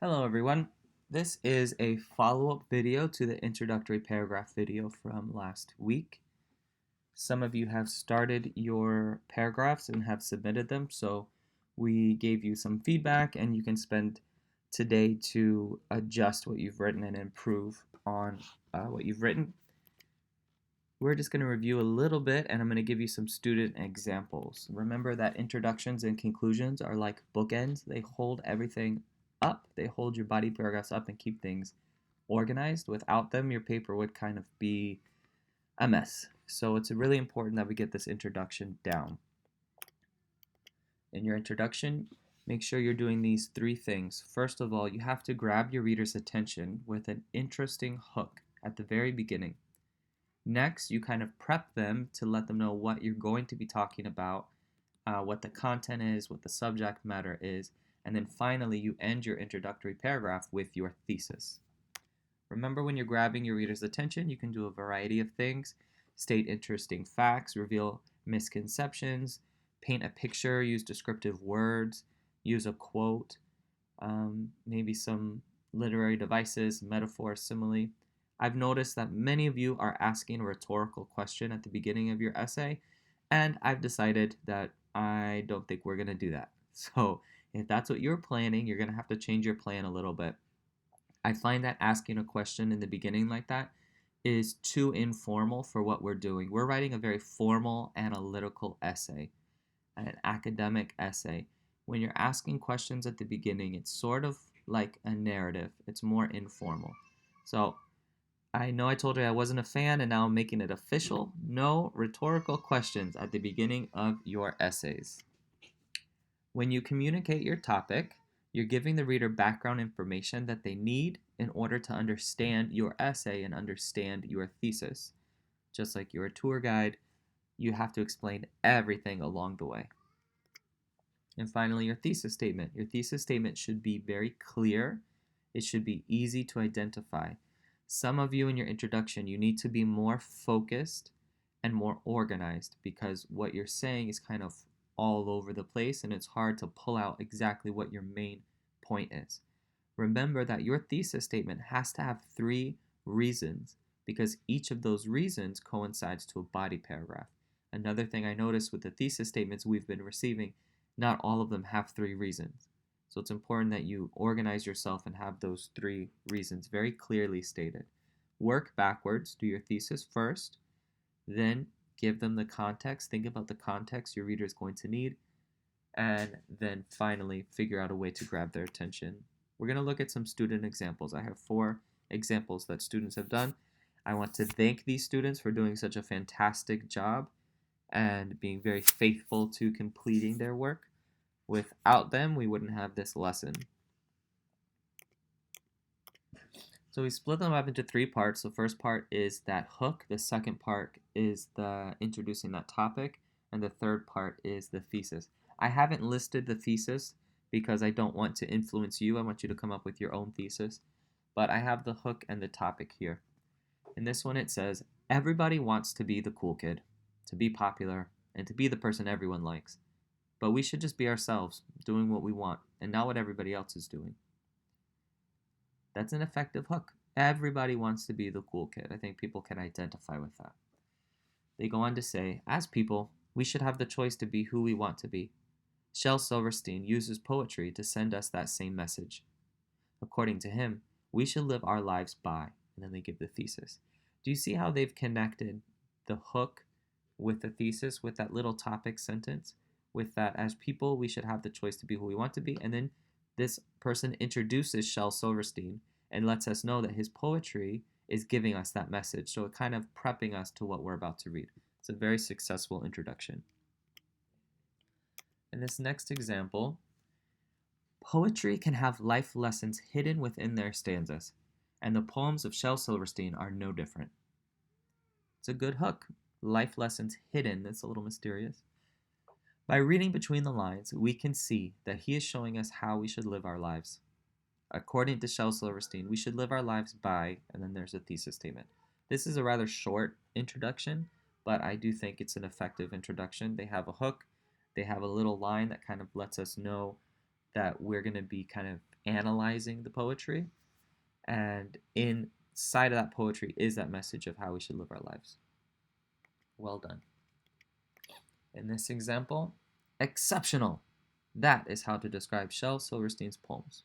Hello everyone. This is a follow-up video to the introductory paragraph video from last week. Some of you have started your paragraphs and have submitted them, so we gave you some feedback and you can spend today to adjust what you've written and improve on what you've written. We're just going to review a little bit and I'm going to give you some student examples. Remember that introductions and conclusions are like bookends. They hold everything up. They hold your body paragraphs up and keep things organized. Without them, your paper would kind of be a mess. So it's really important that we get this introduction down. In your introduction, make sure you're doing these three things. First of all, you have to grab your reader's attention with an interesting hook at the very beginning. Next, you kind of prep them to let them know what you're going to be talking about, what the content is, what the subject matter is, and then finally you end your introductory paragraph with your thesis. Remember, when you're grabbing your reader's attention, you can do a variety of things. State interesting facts, reveal misconceptions, paint a picture, use descriptive words, use a quote, maybe some literary devices, metaphor, simile. I've noticed that many of you are asking a rhetorical question at the beginning of your essay, and I've decided that I don't think we're going to do that. So if that's what you're planning, you're going to have to change your plan a little bit. I find that asking a question in the beginning like that is too informal for what we're doing. We're writing a very formal analytical essay, an academic essay. When you're asking questions at the beginning, it's sort of like a narrative. It's more informal. So I know I told you I wasn't a fan and now I'm making it official. No rhetorical questions at the beginning of your essays. When you communicate your topic, you're giving the reader background information that they need in order to understand your essay and understand your thesis. Just like you're a tour guide, you have to explain everything along the way. And finally, your thesis statement. Your thesis statement should be very clear. It should be easy to identify. Some of you in your introduction, you need to be more focused and more organized because what you're saying is kind of all over the place and it's hard to pull out exactly what your main point is. Remember that your thesis statement has to have 3 reasons because each of those reasons coincides to a body paragraph. Another thing I noticed with the thesis statements we've been receiving, not all of them have 3 reasons. So it's important that you organize yourself and have those 3 reasons very clearly stated. Work backwards, do your thesis first, then give them the context, think about the context your reader is going to need, and then finally figure out a way to grab their attention. We're going to look at some student examples. I have 4 examples that students have done. I want to thank these students for doing such a fantastic job and being very faithful to completing their work. Without them, we wouldn't have this lesson. So we split them up into 3 parts. The first part is that hook, the second part is the introducing that topic, and the third part is the thesis. I haven't listed the thesis because I don't want to influence you. I want you to come up with your own thesis. But I have the hook and the topic here. In this one it says, everybody wants to be the cool kid, to be popular, and to be the person everyone likes. But we should just be ourselves, doing what we want, and not what everybody else is doing. That's an effective hook. Everybody wants to be the cool kid. I think people can identify with that. They go on to say, as people, we should have the choice to be who we want to be. Shel Silverstein uses poetry to send us that same message. According to him, we should live our lives by, and then they give the thesis. Do you see how they've connected the hook with the thesis, with that little topic sentence? With that, as people, we should have the choice to be who we want to be. And then this person introduces Shel Silverstein and lets us know that his poetry is giving us that message. So it kind of prepping us to what we're about to read. It's a very successful introduction. In this next example, poetry can have life lessons hidden within their stanzas, and the poems of Shel Silverstein are no different. It's a good hook. Life lessons hidden. That's a little mysterious. By reading between the lines, we can see that he is showing us how we should live our lives. According to Shel Silverstein, we should live our lives by, and then there's a thesis statement. This is a rather short introduction, but I do think it's an effective introduction. They have a hook, they have a little line that kind of lets us know that we're going to be kind of analyzing the poetry, and inside of that poetry is that message of how we should live our lives. Well done. In this example, exceptional. That is how to describe Shel Silverstein's poems.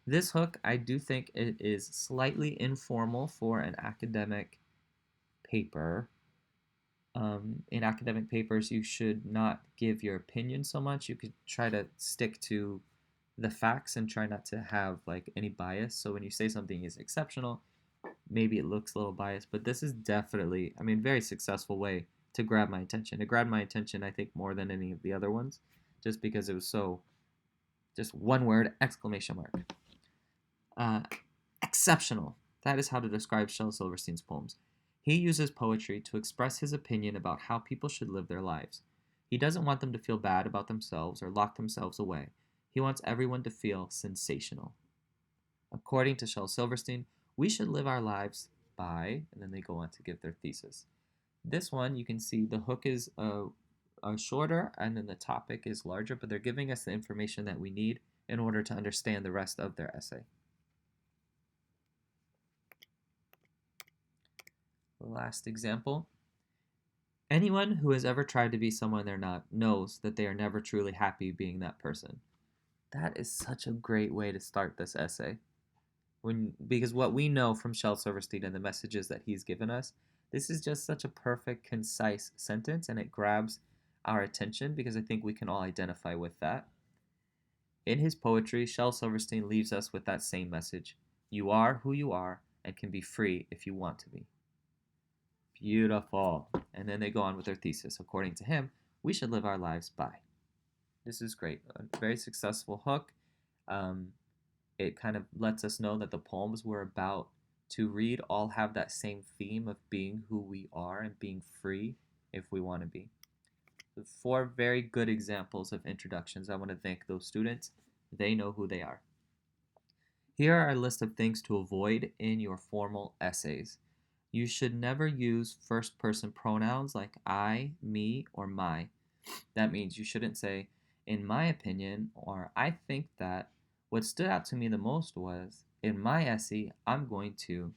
This hook, I do think it is slightly informal for an academic paper. In academic papers, you should not give your opinion so much. You could try to stick to the facts and try not to have like any bias. So when you say something is exceptional, maybe it looks a little biased, but this is definitely, very successful way to grab my attention. It grabbed my attention, I think, more than any of the other ones, just because it was so, just one word, exclamation mark. Exceptional. That is how to describe Shel Silverstein's poems. He uses poetry to express his opinion about how people should live their lives. He doesn't want them to feel bad about themselves or lock themselves away. He wants everyone to feel sensational. According to Shel Silverstein, we should live our lives by, and then they go on to give their thesis. This one, you can see the hook is shorter and then the topic is larger, but they're giving us the information that we need in order to understand the rest of their essay. The last example. Anyone who has ever tried to be someone they're not knows that they are never truly happy being that person. That is such a great way to start this essay. Because what we know from Shel Silverstein and the messages that he's given us, this is just such a perfect, concise sentence, and it grabs our attention because I think we can all identify with that. In his poetry, Shel Silverstein leaves us with that same message. You are who you are and can be free if you want to be. Beautiful. And then they go on with their thesis. According to him, we should live our lives by. This is great. A very successful hook. It kind of lets us know that the poems we're about to read all have that same theme of being who we are and being free if we want to be. So 4 very good examples of introductions. I want to thank those students. They know who they are. Here are a list of things to avoid in your formal essays. You should never use first-person pronouns like I, me, or my. That means you shouldn't say, in my opinion, or I think that. What stood out to me the most was, in my essay, I'm going to.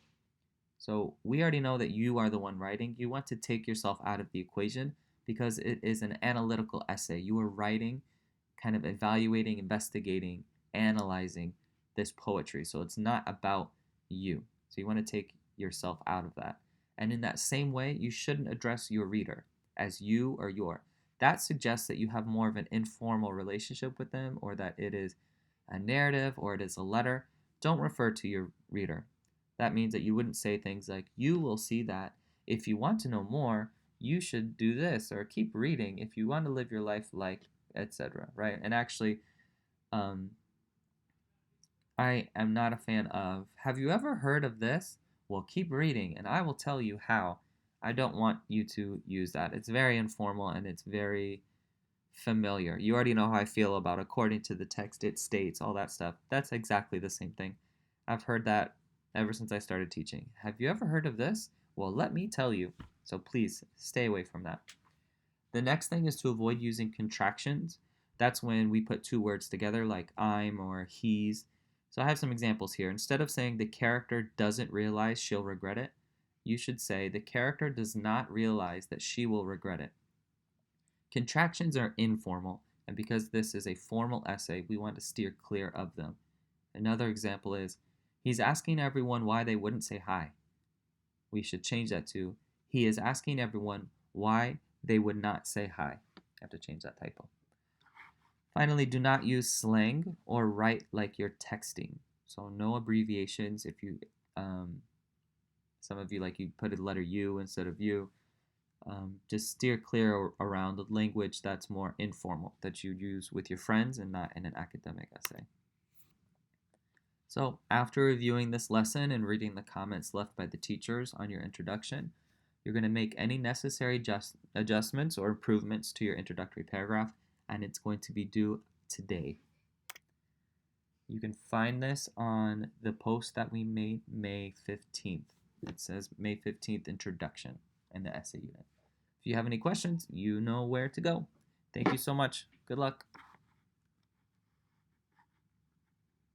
So we already know that you are the one writing. You want to take yourself out of the equation because it is an analytical essay. You are writing, kind of evaluating, investigating, analyzing this poetry. So it's not about you. So you want to take yourself out of that. And in that same way, you shouldn't address your reader as you or your. That suggests that you have more of an informal relationship with them, or that it is a narrative or it is a letter. Don't refer to your reader. That means that you wouldn't say things like, you will see that if you want to know more, you should do this, or keep reading if you want to live your life like, etc. Right? And actually, I am not a fan of, have you ever heard of this? Well, keep reading and I will tell you how. I don't want you to use that. It's very informal and it's very familiar. You already know how I feel about according to the text it states, all that stuff. That's exactly the same thing. I've heard that ever since I started teaching. Have you ever heard of this? Well, let me tell you. So please stay away from that. The next thing is to avoid using contractions. That's when we put 2 words together like I'm or he's. So I have some examples here. Instead of saying the character doesn't realize she'll regret it, you should say the character does not realize that she will regret it. Contractions are informal, and because this is a formal essay, we want to steer clear of them. Another example is, he's asking everyone why they wouldn't say hi. We should change that to, he is asking everyone why they would not say hi. I have to change that typo. Finally, do not use slang or write like you're texting. So no abbreviations. If you, some of you like you put a letter U instead of you. Just steer clear around the language that's more informal, that you use with your friends and not in an academic essay. So after reviewing this lesson and reading the comments left by the teachers on your introduction, you're going to make any necessary adjustments or improvements to your introductory paragraph, and it's going to be due today. You can find this on the post that we made May 15th. It says May 15th introduction in the essay unit. If you have any questions, you know where to go. Thank you so much. Good luck.